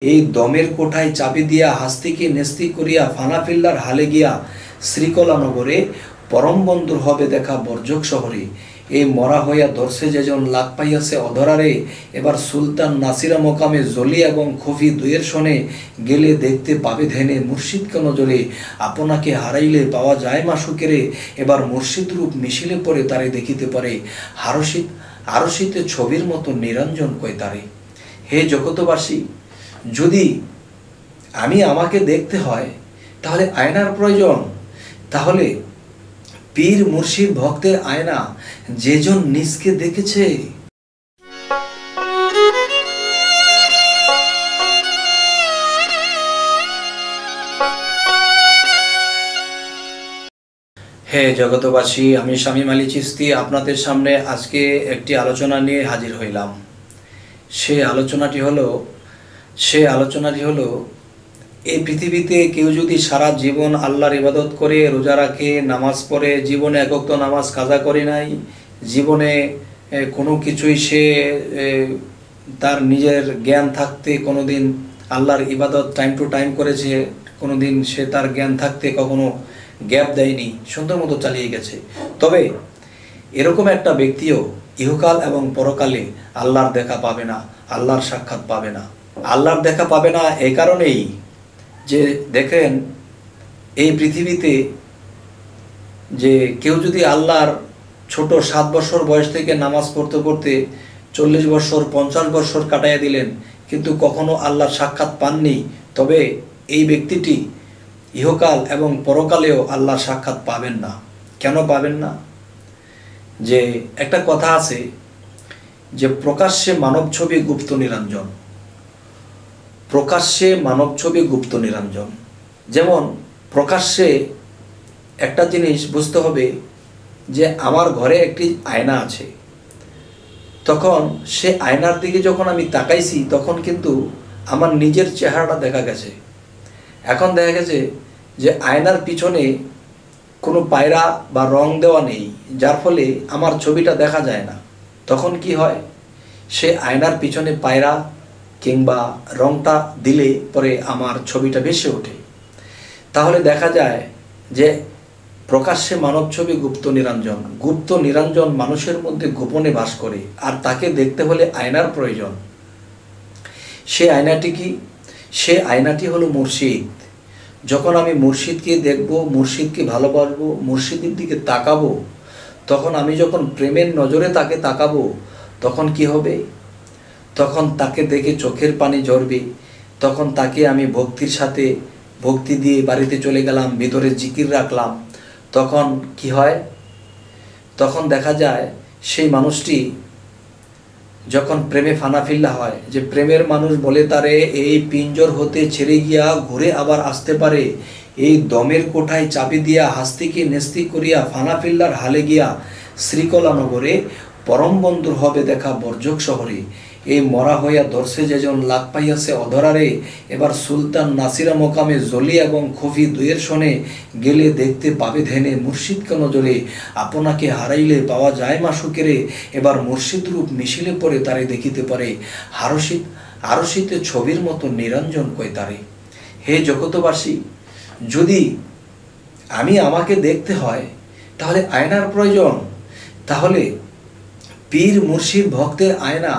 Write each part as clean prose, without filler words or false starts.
এই দমের কোঠায় চাপি দিয়া হাস্তিকে নেস্তি করিয়া ফানা ফিল্লার হালে গিয়া শ্রীকলা নগরে পরম বন্ধুর হবে দেখা বর্জক শহরে। এই মরা হইয়া ধরছে যেজন লাগ পাইয়াছে অধরারে, এবার সুলতান নাসিরা মোকামে জলি এবং খফি দুয়ের শনে গেলে দেখতে পাবে ধ্যানে মুর্শিদকে নজরে। আপনাকে হারাইলে পাওয়া যায় মাসুকেরে, এবার মুর্শিদ রূপ মিশিলে পরে তারে দেখিতে পারে। আরশিতে ছবির মতো নিরঞ্জন কয় তারে। হে জগতবাসী, যদি আমাকে দেখতে হয় তাহলে আয়নার প্রয়োজন। তাহলে পীর মুর্শিদ ভক্তের আয়না যেজন নিজকে দেখেছে। হে জগতবাসী, আমি শামীম আলী চিশতি আপনাদের সামনে আজকে একটি আলোচনা নিয়ে হাজির হইলাম। সেই আলোচনাটি হলো এই পৃথিবীতে কেউ যদি সারা জীবন আল্লাহর ইবাদত করে, রোজা রাখে, নামাজ পড়ে, জীবনে এক ওয়াক্ত নামাজ কাজা করে নাই, জীবনে কোনো কিছুই সে তার নিজের জ্ঞান থাকতে কোনোদিন আল্লাহর ইবাদত টাইম টু টাইম করেছে, কোনোদিন সে তার জ্ঞান থাকতে কখনো গ্যাপ দেয়নি, সুন্দর মতো চালিয়ে গেছে, তবে এরকম একটা ব্যক্তিও ইহকাল এবং পরকালে আল্লাহর দেখা পাবে না, আল্লাহর সাক্ষাৎ পাবে না। আল্লাহর দেখা পাবে না এই কারণেই যে দেখেন, এই পৃথিবীতে যে কেউ যদি আল্লাহর ছোট 7 বছর বয়স থেকে নামাজ পড়তে পড়তে 40 বছর 50 বছর কাটাইয়া দিলেন, কিন্তু কখনো আল্লাহর সাক্ষাৎ পাননি, তবে এই ব্যক্তিটি ইহকাল এবং পরকালেও আল্লাহর সাক্ষাৎ পাবেন না। কেন পাবেন না? যে একটা কথা আছে যে প্রকাশ্যে মানব ছবি গুপ্ত নিরঞ্জন, প্রকাশ্যে মানব ছবি গুপ্ত নিরঞ্জন। যেমন প্রকাশ্যে একটা জিনিস বুঝতে হবে যে আমার ঘরে একটি আয়না আছে, তখন সে আয়নার দিকে যখন আমি তাকাইছি তখন কিন্তু আমার নিজের চেহারাটা দেখা গেছে। এখন দেখা গেছে যে আয়নার পিছনে কোনো পায়রা বা রং দেওয়া নেই, যার ফলে আমার ছবিটা দেখা যায় না। তখন কি হয়, সে আয়নার পিছনে পায়রা কিংবা রংটা দিলে পরে আমার ছবিটা ভেসে ওঠে। তাহলে দেখা যায় যে প্রকাশ্যে মানব ছবি গুপ্ত নিরঞ্জন। গুপ্ত নিরঞ্জন মানুষের মধ্যে গোপনে বাস করে, আর তাকে দেখতে হলে আয়নার প্রয়োজন। সে আয়নাটি কি? সে আয়নাটি হলো মুর্শিদ। যখন আমি মুর্শিদকে দেখব, মুর্শিদকে ভালোবাসবো, মুর্শিদের দিকে তাকাবো, তখন আমি যখন প্রেমের নজরে তাকে তাকাবো, তখন কি হবে? তখন তাকে দেখে চোখের পানি ঝরবে। তখন তাকে আমি ভক্তির সাথে ভক্তি দিয়ে বাড়িতে চলে গেলাম, ভিতরে জিকির রাখলাম। তখন কি হয়? তখন দেখা যায় সেই মানুষটি যখন প্রেমে ফানাফিল্লা হয়, যে প্রেমের মানুষ বলে তারে এই পিঞ্জর হতে ছেড়ে গিয়া ঘুরে আবার আসতে পারে, এই দমের কোঠায় চাপি দিয়া হাস্তিকে নেস্তি করিয়া ফানাফিল্লার হালে গিয়া শ্রীকলা নগরে পরম বন্ধুর হবে দেখা বর্জক শহরে। এই মরা হইয়া ধরছে যেজন লাগ পাইয়াছে অধরারে, এবার সুলতান নাসিরা মোকামে জলি এবং খফি দুয়ের শনে গেলে দেখতে পাবে ধ্যানে মুর্শিদকে নজরে। আপনাকে হারাইলে পাওয়া যায় মাসুকেরে, এবার মুর্শিদ রূপ মিশিলে পরে তারে দেখিতে পারে। আরশিতে ছবির মতো নিরঞ্জন কয় তারে। হে জগতবাসী, যদি আমাকে দেখতে হয় তাহলে আয়নার প্রয়োজন। তাহলে পীর মুর্শিদ ভক্তের আয়না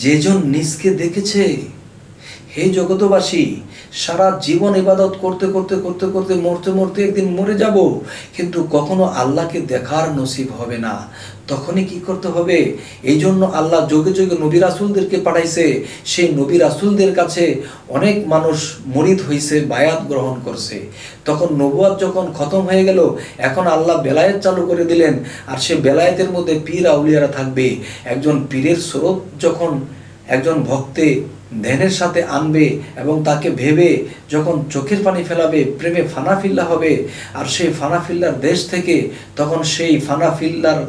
যেজন নিজকে দেখেছে। হে জগতবাসী, সারা জীবন ইবাদত করতে করতে করতে করতে মরতে মরতে একদিন মরে যাব, কিন্তু কখনো আল্লাহকে দেখার নসিব হবে না। তখনই কি করতে হবে? এই জন্য আল্লাহ যোগে যোগে নবী রাসূলদেরকে পাঠাইছে। সেই নবী রাসূলদের কাছে অনেক মানুষ মুরিদ হইছে, বায়াত গ্রহণ করছে। তখন নবুয়াত যখন খতম হয়ে গেল, এখন আল্লাহ বেলায়েত চালু করে দিলেন, আর সে বেলায়েতের মধ্যে পীর আউলিয়ারা থাকবে। একজন পীরের স্বরূপ যখন একজন ভক্তে ধ্যানের সাথে আনবে এবং তাকে ভেবে যখন চোখের পানি ফেলাবে, প্রেমে ফানাফিল্লা হবে, আর সেই ফানাফিল্লার দেশ থেকে তখন সেই ফানাফিল্লার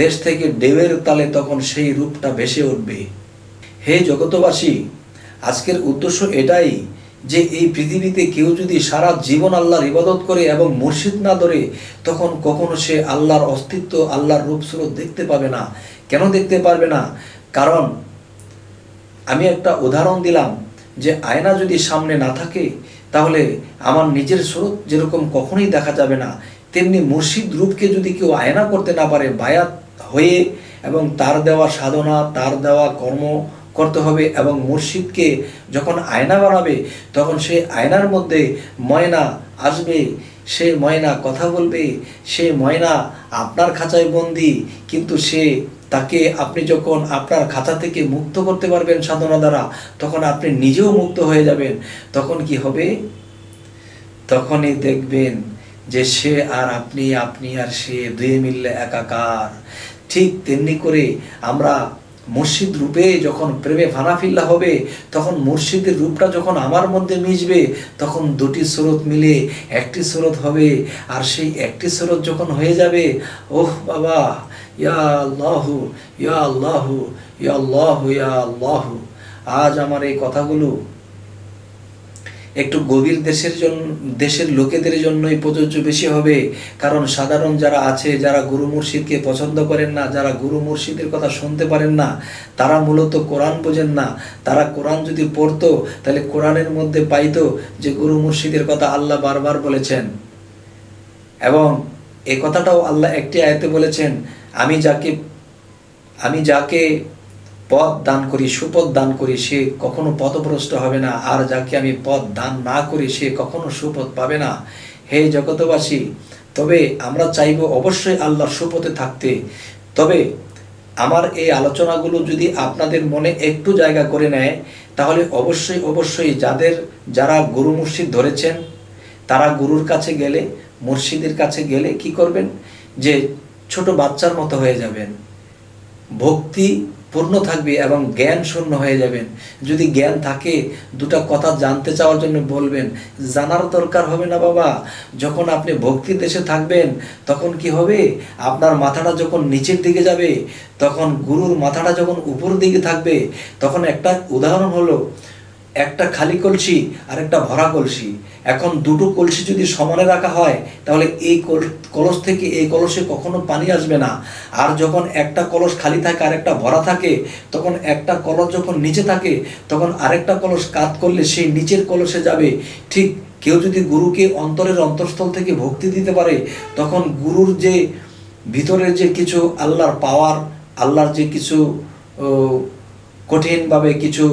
দেশ থেকে ঢেউয়ের তালে তখন সেই রূপটা ভেসে উঠবে। হে জগতবাসী, আজকের উদ্দেশ্য এটাই যে এই পৃথিবীতে কেউ যদি সারা জীবন আল্লাহর ইবাদত করে এবং মুর্শিদ না ধরে, তখন কখনো সে আল্লাহর অস্তিত্ব, আল্লাহর রূপস্বরূপ দেখতে পাবে না। কেন দেখতে পারবে না? কারণ আমি একটা উদাহরণ দিলাম যে আয়না যদি সামনে না থাকে তাহলে আমার নিজের স্বরূপ যেরকম কখনোই দেখা যাবে না, তেমনি মুর্শিদ রূপকে যদি কেউ আয়না করতে না পারে, বায়াত হয়ে এবং তার দেওয়া সাধনা, তার দেওয়া কর্ম করতে হবে, এবং মুর্শিদকে যখন আয়না বানাবে তখন সেই আয়নার মধ্যে ময়না আসবে, সে ময়না কথা বলবে, সে ময়না আপনার খাঁচায় বন্দি, কিন্তু তাকে আপনি যখন আপনার খাঁচা থেকে মুক্ত করতে পারবেন সাধনা দ্বারা, তখন আপনি নিজেও মুক্ত হয়ে যাবেন। তখন কি হবে? তখনই দেখবেন যে সে আর আপনি, আপনি আর সে দুয়ে মিললে একাকার। ঠিক তেমনি করে আমরা মুর্শিদ রূপে যখন প্রেমে ফানাফিল্লা হবে, তখন মুর্শিদের রূপটা যখন আমার মধ্যে মিশবে, তখন দুটি স্রোত মিলে একটি স্রোত হবে। আর সেই একটি স্রোত যখন হয়ে যাবে, ওহ বাবা, ইয়া আল্লাহু ইয়া আল্লাহু ইয়া আল্লাহু ইয়া আল্লাহু। আজ আমার এই কথাগুলো একটু গভীর দেশের লোকেদের জন্যই প্রযোজ্য বেশি হবে, কারণ সাধারণ যারা আছে, যারা গুরু মুর্শিদকে পছন্দ করেন না, যারা গুরু মুর্শিদের কথা শুনতে পারেন না, তারা মূলত কোরআন বোঝেন না। তারা কোরআন যদি পড়তো তাহলে কোরআনের মধ্যে পাইতো যে গুরু মুর্শিদের কথা আল্লাহ বারবার বলেছেন, এবং এই কথাটাও আল্লাহ একটি আয়াতে বলেছেন, আমি যাকে পথ দান করি, সুপথ দান করি, সে কখনো পথভ্রষ্ট হবে না, আর যাকে আমি পথ দান না করি সে কখনো সুপথ পাবে না। হে জগতবাসী, তবে আমরা চাইব অবশ্যই আল্লাহর সুপথে থাকতে। তবে আমার এই আলোচনাগুলো যদি আপনাদের মনে একটু জায়গা করে নেয়, তাহলে অবশ্যই যারা গুরু মুর্শিদ ধরেছেন, তারা গুরুর কাছে গেলে, মুর্শিদের কাছে গেলে কি করবেন? যে ছোট বাচ্চার মতো হয়ে যাবেন, ভক্তি পূর্ণ থাকবে এবং জ্ঞান শূন্য হয়ে যাবেন। যদি জ্ঞান থাকে, দুটা কথা জানতে চাওয়ার জন্য বলবেন, জানার দরকার হবে না বাবা। যখন আপনি ভক্তির দেশে থাকবেন, তখন কি হবে? আপনার মাথাটা যখন নিচের দিকে যাবে, তখন গুরুর মাথাটা যখন উপর দিকে থাকবে, তখন একটা উদাহরণ হলো, একটা খালি কলসি আর একটা ভরা কলসি। এখন দুটো কলসি যদি সমানে রাখা হয়, তাহলে এই কলস থেকে এই কলসে কখনো পানি আসবে না। আর যখন একটা কলস খালি থাকে আর একটা ভরা থাকে, তখন একটা কলস যখন নিচে থাকে, তখন আরেকটা কলস কাত করলে সেই নিচের কলসে যাবে। ঠিক কেউ যদি গুরুকে অন্তরের অন্তঃস্থল থেকে ভক্তি দিতে পারে, তখন গুরুর যে ভিতরের যে কিছু আল্লাহর পাওয়ার, আল্লাহর যে কিছু কঠিনভাবে কিছু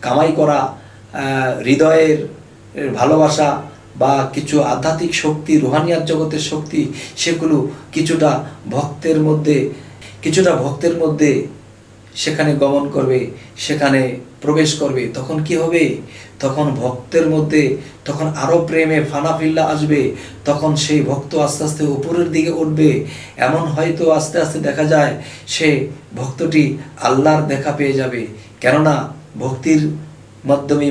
কামাই করা হৃদয়ের ভালোবাসা বা কিছু আধ্যাত্মিক শক্তি, রুহানিয়াত জগতের শক্তি, সেগুলো কিছুটা ভক্তের মধ্যে সেখানে গমন করবে, সেখানে প্রবেশ করবে। তখন কি হবে? তখন ভক্তের মধ্যে তখন আরো প্রেমে ফানাফিল্লা আসবে। তখন সেই ভক্ত আস্তে আস্তে উপরের দিকে উঠবে। এমন হয়তো আস্তে আস্তে দেখা যায় সে ভক্তটি আল্লাহর দেখা পেয়ে যাবে। কেননা ভক্তির মাধ্যমে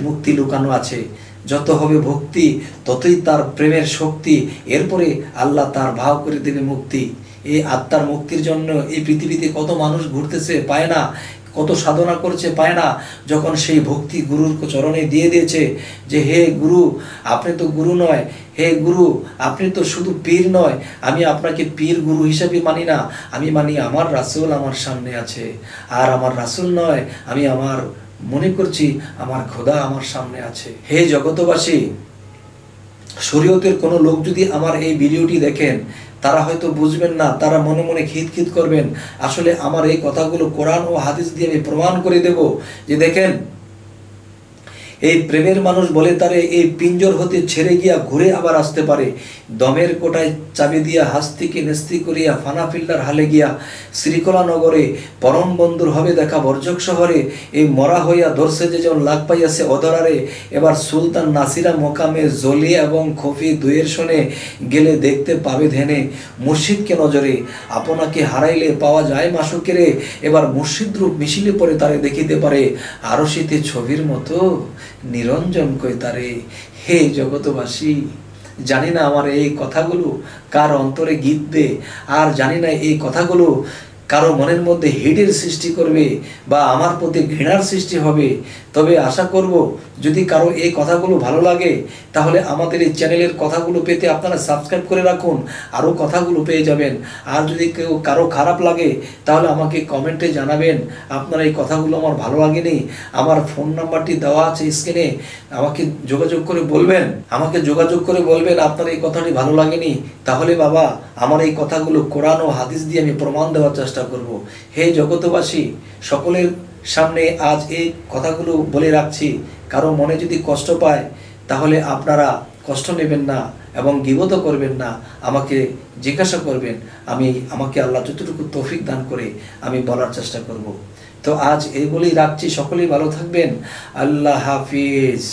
মুক্তি লুকানো আছে। যত হবে ভক্তি, ততই তার প্রেমের শক্তি, এরপরে আল্লাহ তার ভাব করে দেবে মুক্তি। এই আত্মার মুক্তির জন্য এই পৃথিবীতে কত মানুষ ঘুরতেছে, পায় না, কত সাধনা করছে, পায় না। যখন সেই ভক্তি গুরুর চরণে দিয়ে দিয়েছে যে হে গুরু, আপনি তো গুরু নয়, হে গুরু আপনি তো শুধু পীর নয়, আমি আপনাকে পীর গুরু হিসাবে মানি না, আমি মানি আমার রাসূল আমার সামনে আছে। আর আমার রাসূল নয়, আমি মনে করছি আমার খোদা আমার সামনে আছে। হে জগতবাসী, শরীয়তের কোনো লোক যদি আমার এই ভিডিওটি দেখেন, তারা হয়তো বুঝবেন না, তারা মনে মনে খিতখিত করবেন। আসলে আমার এই কথাগুলো কোরআন ও হাদিস দিয়ে আমি প্রমাণ করে দেব যে দেখেন, এই প্রেমের মানুষ বলে তারে এই পিঞ্জর হতে ছেড়ে গিয়া ঘুরে আবার আসতে পারে। দমের কোটায় চাবি দিয়া হাস্তিকে নেস্তি করিয়া ফানাফিল্লার হালে গিয়া শ্রীকলা নগরে পরম বন্ধুর হবে দেখা বর্জক শহরে। এই মরা হইয়া ধরছে যে যেমন লাগ পাইয়াছে অধরারে। এবার সুলতান নাসিরা মোকামে জলি এবং খফি দুয়ের শোনে গেলে দেখতে পাবে ধ্যানে মুর্শিদকে নজরে। আপনাকে হারাইলে পাওয়া যায় মাসুকেরে। এবার মুর্শিদ রূপ মিশিলে পরে তারে দেখিতে পারে আরশিতে ছবির মতো নিরঞ্জন কই তারে। হে জগতবাসী, জানি না আমার এই কথাগুলো কার অন্তরে গীতবে, আর জানি না এই কথাগুলো কারো মনের মধ্যে হেডের সৃষ্টি করবে বা আমার প্রতি ঘৃণার সৃষ্টি হবে। তবে আশা করব যদি কারো এই কথাগুলো ভালো লাগে তাহলে আমাদের এই চ্যানেলের কথাগুলো পেতে আপনারা সাবস্ক্রাইব করে রাখুন, আরও কথাগুলো পেয়ে যাবেন। আর যদি কারো খারাপ লাগে তাহলে আমাকে কমেন্টে জানাবেন আপনার এই কথাগুলো আমার ভালো লাগেনি। আমার ফোন নাম্বারটি দেওয়া আছে স্ক্রিনে, আমাকে যোগাযোগ করে বলবেন আপনার এই কথাটি ভালো লাগেনি। তাহলে বাবা আমার এই কথাগুলো কোরআন ও হাদিস দিয়ে আমি প্রমাণ দেওয়ার চেষ্টা করব। হে জগতবাসী, সকলের সামনে আজ এই কথাগুলো বলে রাখছি, কারো মনে যদি কষ্ট পায় তাহলে আপনারা কষ্ট নেবেন না এবং গীবত করবেন না, আমাকে জিজ্ঞাসা করবেন, আমাকে আল্লাহ যতটুকু তৌফিক দান করে আমি বলার চেষ্টা করব। তো আজ এই বলেই রাখছি, সকলেই ভালো থাকবেন। আল্লাহ হাফিজ।